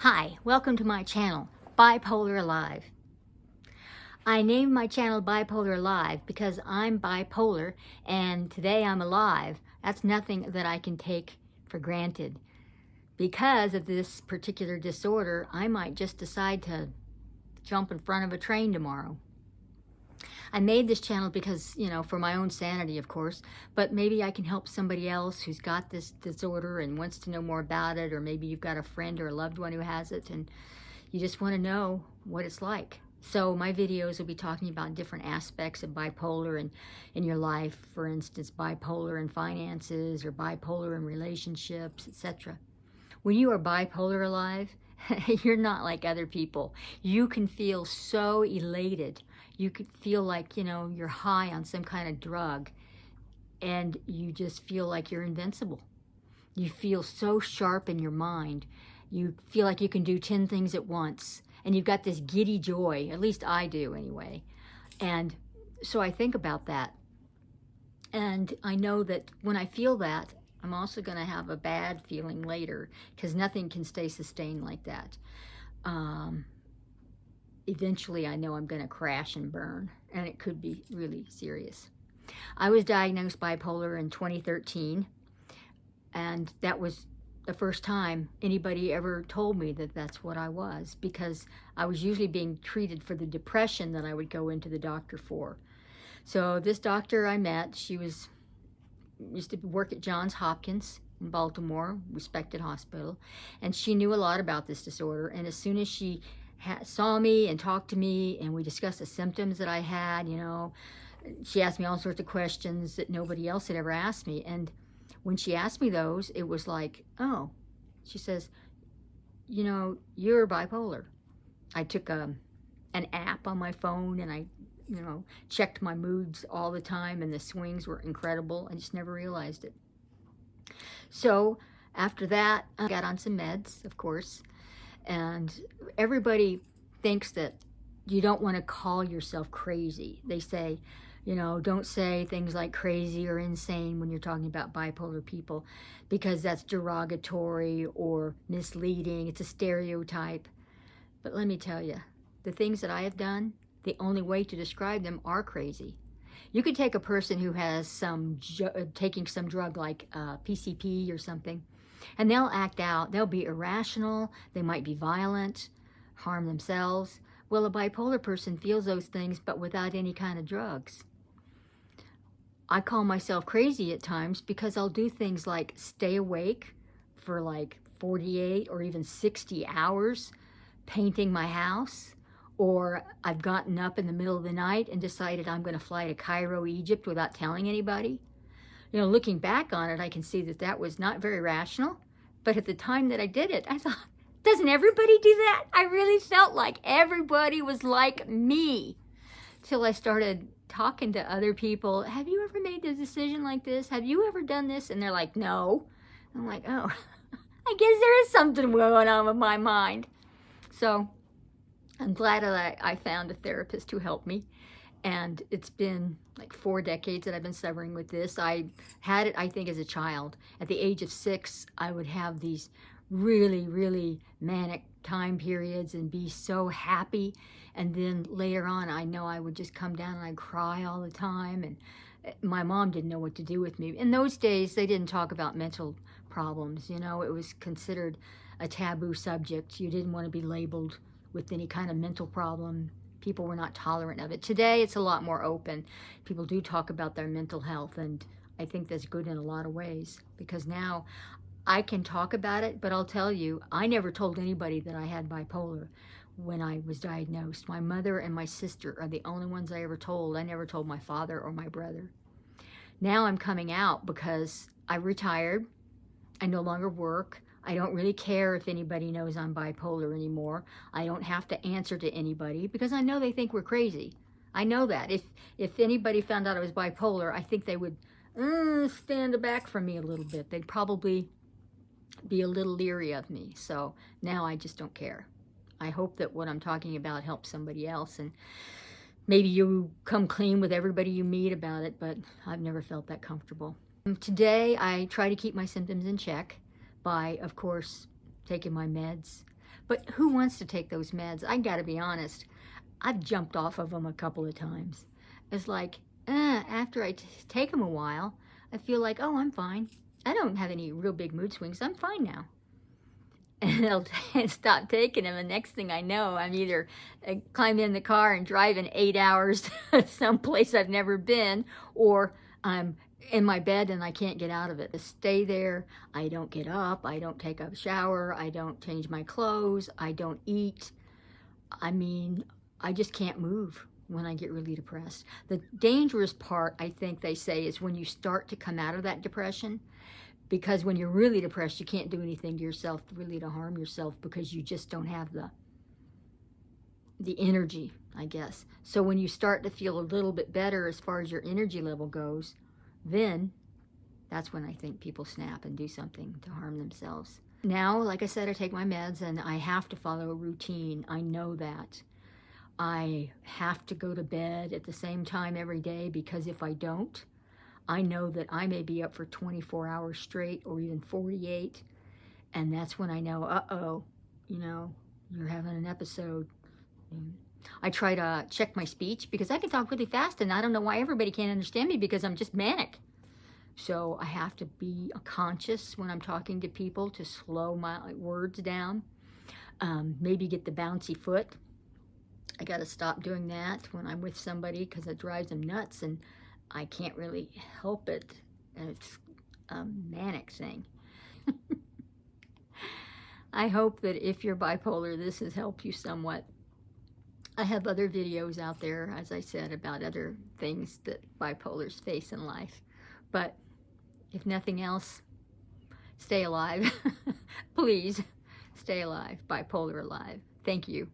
Hi, welcome to my channel, Bipolar Alive. I named my channel Bipolar Alive because I'm bipolar and today I'm alive. That's nothing that I can take for granted. Because of this particular disorder, I might just decide to jump in front of a train tomorrow. I made this channel because, for my own sanity, of course, but maybe I can help somebody else who's got this disorder and wants to know more about it, or maybe you've got a friend or a loved one who has it and you just want to know what it's like. So my videos will be talking about different aspects of bipolar in your life, for instance, bipolar in finances or bipolar in relationships, etc. When you are bipolar alive, you're not like other people. You can feel so elated. You could feel like, you're high on some kind of drug and you just feel like you're invincible. You feel so sharp in your mind. You feel like you can do 10 things at once. And you've got this giddy joy, at least I do anyway. And so I think about that. And I know that when I feel that, I'm also going to have a bad feeling later because nothing can stay sustained like that. Eventually, I know I'm going to crash and burn, and it could be really serious. I was diagnosed bipolar in 2013, and that was the first time anybody ever told me that that's what I was, because I was usually being treated for the depression that I would go into the doctor for. So this doctor I met, she used to work at Johns Hopkins in Baltimore, respected hospital, and she knew a lot about this disorder. And as soon as she saw me and talked to me and we discussed the symptoms that I had, she asked me all sorts of questions that nobody else had ever asked me. And when she asked me those, it was like, oh, she says, you're bipolar. I took an app on my phone and I checked my moods all the time, and the swings were incredible. I just never realized it. So after that, I got on some meds, of course, and everybody thinks that you don't want to call yourself crazy. They say, don't say things like crazy or insane when you're talking about bipolar people because that's derogatory or misleading. It's a stereotype. But let me tell you, the things that I have done, the only way to describe them are crazy. You could take a person who has taking some drug like PCP or something, and they'll act out. They'll be irrational. They might be violent, harm themselves. Well, a bipolar person feels those things, but without any kind of drugs. I call myself crazy at times because I'll do things like stay awake for like 48 or even 60 hours painting my house. Or I've gotten up in the middle of the night and decided I'm going to fly to Cairo, Egypt without telling anybody. Looking back on it, I can see that that was not very rational. But at the time that I did it, I thought, doesn't everybody do that? I really felt like everybody was like me. Till I started talking to other people. Have you ever made a decision like this? Have you ever done this? And they're like, no. I'm like, oh, I guess there is something going on with my mind. So I'm glad that I found a therapist who helped me. And it's been like 4 decades that I've been suffering with this. I had it, I think, as a child. At the age of 6, I would have these really, really manic time periods and be so happy. And then later on, I know I would just come down and I'd cry all the time. And my mom didn't know what to do with me. In those days, they didn't talk about mental problems. It was considered a taboo subject. You didn't want to be labeled with any kind of mental problem. People were not tolerant of it. Today, it's a lot more open. People do talk about their mental health, and I think that's good in a lot of ways, because now I can talk about it, but I'll tell you, I never told anybody that I had bipolar when I was diagnosed. My mother and my sister are the only ones I ever told. I never told my father or my brother. Now I'm coming out because I retired. I no longer work. I don't really care if anybody knows I'm bipolar anymore. I don't have to answer to anybody because I know they think we're crazy. I know that. If anybody found out I was bipolar, I think they would stand back from me a little bit. They'd probably be a little leery of me. So now I just don't care. I hope that what I'm talking about helps somebody else, and maybe you come clean with everybody you meet about it, but I've never felt that comfortable. Today, I try to keep my symptoms in check by, of course, taking my meds. But who wants to take those meds? I gotta be honest. I've jumped off of them a couple of times. It's like, after I take them a while, I feel like, oh, I'm fine. I don't have any real big mood swings. I'm fine now. And I'll stop taking them, and next thing I know, I'm either climbing in the car and driving 8 hours to someplace I've never been, or I'm in my bed and I can't get out of it. I stay there. I don't get up. I don't take a shower. I don't change my clothes. I don't eat. I mean, I just can't move when I get really depressed. The dangerous part, I think they say, is when you start to come out of that depression. Because when you're really depressed, you can't do anything to yourself really to harm yourself, because you just don't have the energy, I guess. So when you start to feel a little bit better as far as your energy level goes, then that's when I think people snap and do something to harm themselves. Now, like I said, I take my meds and I have to follow a routine. I know that. I have to go to bed at the same time every day, because if I don't, I know that I may be up for 24 hours straight or even 48. And that's when I know, uh-oh, you know, you're having an episode. I try to check my speech, because I can talk really fast, and I don't know why everybody can't understand me, because I'm just manic. So I have to be conscious when I'm talking to people to slow my words down. Maybe get the bouncy foot. I got to stop doing that when I'm with somebody, because it drives them nuts, and I can't really help it. It's a manic thing. I hope that if you're bipolar, this has helped you somewhat. I have other videos out there, as I said, about other things that bipolars face in life. But if nothing else, stay alive. Please stay alive. Bipolar alive. Thank you.